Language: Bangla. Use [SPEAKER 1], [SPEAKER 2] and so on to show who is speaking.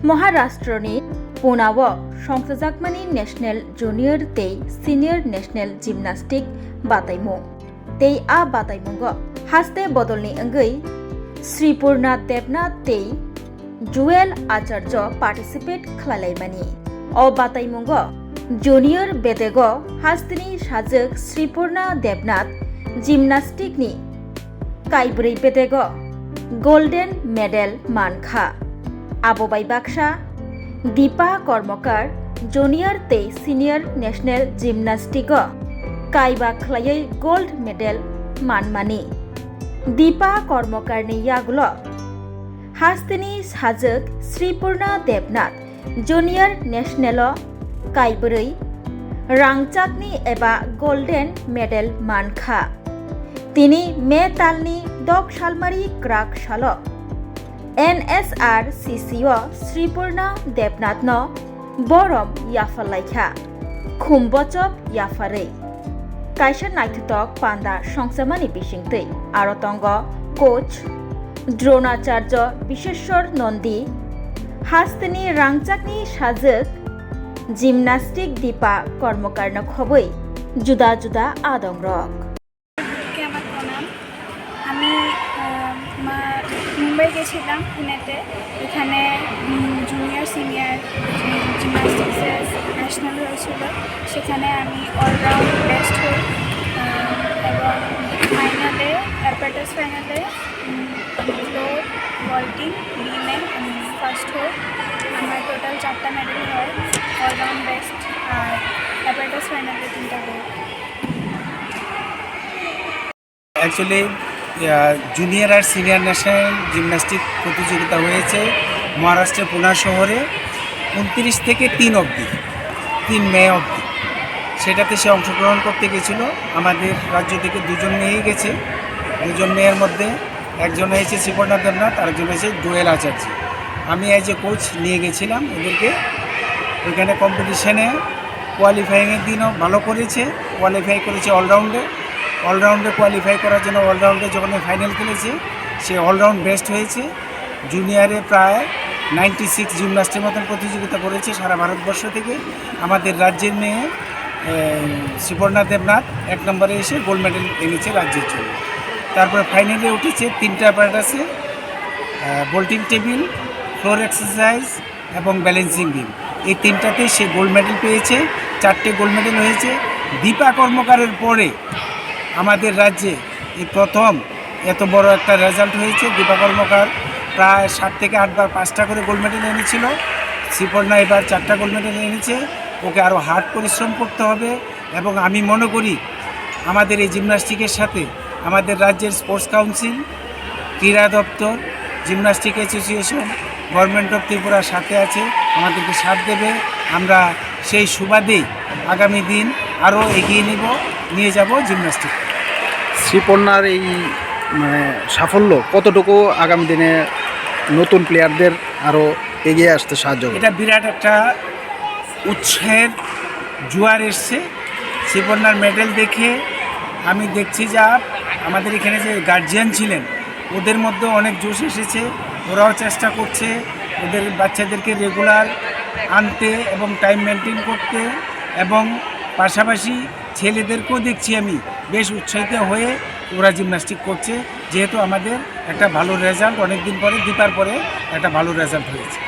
[SPEAKER 1] महाराष्ट्रनि पुनाव संसाजाकमानि नेशनेल जुनियर तै सिनियर नेशनेल जिमनास्टिक बादायमु तै आ बादायमुंगो हास्ते बदलनि अंगै श्रीपुरना देबनाथ तै जुएल आचार्य पार्टिसिपेट खालायलायमानि अ बादायमुंगो जूनियर बेदेगो हास्तेनि साजक श्रीपुरना देबनाथ जिमनास्टिकनि काइब्रै बेदेगो गोल्डन मेडल मानखा आबोबाई बाक्सा दीपा कर्मकार जूनियर तै सिनियर नेशनेल जिमनास्टिक काइबा खलायै गोल्ड मेडल मानमानि दीपा कर्मकारनि यागुल हास्तेनि साजक श्रीपुरना देबनाथ जूनियर नेशनेल काइब्रै रांचाकनि एबा गोल्डन मेडल मानखा तिनि मे तालनि दक सालमारि क्राक साल NSRCC श्रीपुरना देबनाथनो बरम याफालायखा खुम्बचप याफारै कायसा नायथुतक पान्दा संसामानि बिसिंतै आरतंग कोच द्रोणाचार्य विश्वेश्वर नंदी हास्तेनि रांचाकनि साजक जिमनास्टिक दीपा कर्मकारनो खबै जुदा जुदा आदंरक
[SPEAKER 2] আমি মুম্বাই গেছিলাম পুনেতে। এখানে জুনিয়র সিনিয়র জিমনাস্টিক্সের ন্যাশনাল হয়েছিল। সেখানে আমি অলরাউন্ড বেস্ট হই এবং ফাইনালে অ্যাপারেটাস ফাইনালে ফ্লোর ভল্টিং রিনে আমি ফার্স্ট হই। আমার টোটাল 4টা মেডেল হয়, অলরাউন্ড বেস্ট আর অ্যাপারেটাস ফাইনালে 3টা হই।
[SPEAKER 3] অ্যাকচুয়ালি জুনিয়র আর সিনিয়র ন্যাশনাল জিমন্যাস্টিক প্রতিযোগিতা হয়েছে মহারাষ্ট্রের পুনা শহরে 29 থেকে 3 অবধি, 3 মে অবধি। সেটাতে সে অংশগ্রহণ করতে গেছিলো। আমাদের রাজ্য থেকে 2জন মেয়ে গেছে। 2জন মেয়ের মধ্যে একজন হয়েছে শ্রীপুরনা দেবনাথ, আরেকজন হয়েছে জুয়েল আচার্য। আমি এজ এ কোচ নিয়ে গেছিলাম ওদেরকে। ওইখানে কম্পিটিশানে কোয়ালিফাইংয়ের দিনও ভালো করেছে, কোয়ালিফাই করেছে অলরাউন্ডে কোয়ালিফাই করার জন্য অলরাউন্ডে যখন ফাইনাল খেলেছে সে অলরাউন্ড বেস্ট হয়েছে। জুনিয়রে প্রায় 96 জিমনাস্টের মতন প্রতিযোগিতা করেছে সারা ভারতবর্ষ থেকে। আমাদের রাজ্যের মেয়ে শ্রীপুরনা দেবনাথ 1 নম্বরে এসে গোল্ড মেডেল এনেছে রাজ্যের জন্য। তারপরে ফাইনালে উঠেছে 3টা অ্যাপারেটাসে, বোল্টিং টেবিল, ফ্লোর এক্সারসাইজ এবং ব্যালেন্সিং বিম। এই 3টাতে সে গোল্ড মেডেল পেয়েছে। 4টে গোল্ড মেডেল হয়েছে। দীপা কর্মকারের পরে আমাদের রাজ্যে এই প্রথম এত বড় একটা রেজাল্ট হয়েছে। দীপা কর্মকার প্রায় 7 থেকে 8 বার 5টা করে গোল্ড মেডেল এনেছিল। শ্রীপুরনা এবার 4টা গোল্ড মেডেল এনেছে। ওকে আরও হার্ড পরিশ্রম করতে হবে এবং আমি মনে করি আমাদের এই জিমন্যাস্টিকের সাথে আমাদের রাজ্যের স্পোর্টস কাউন্সিল, ক্রীড়া দপ্তর, জিমন্যাস্টিক অ্যাসোসিয়েশন, গভর্নমেন্ট অফ ত্রিপুরার সাথে আছে, আমাদেরকে সাথ দেবে। আমরা সেই সুবাদেই আগামী দিন আরও এগিয়ে নিয়ে যাব জিমন্যাস্টিক।
[SPEAKER 4] শ্রীপুরনার এই সাফল্য কতটুকু আগামী দিনে নতুন প্লেয়ারদের আরও এগিয়ে আসতে সাহায্য করবে?
[SPEAKER 3] এটা বিরাট একটা উৎসাহের জোয়ার এসছে। শ্রীপুরনার মেডেল দেখে আমি দেখছি যা আমাদের এখানে যে গার্জিয়ান ছিলেন ওদের মধ্যে অনেক জোশ এসেছে। ওরাও চেষ্টা করছে ওদের বাচ্চাদেরকে রেগুলার আনতে এবং টাইম মেনটেন করতে, এবং পাশাপাশি ছেলেদেরকেও দেখছি আমি বেশ উৎসাহিত হয়ে ওরা জিমন্যাস্টিক করছে, যেহেতু আমাদের একটা ভালো রেজাল্ট অনেক দিন পরে, দীপার পরে একটা ভালো রেজাল্ট হয়েছে।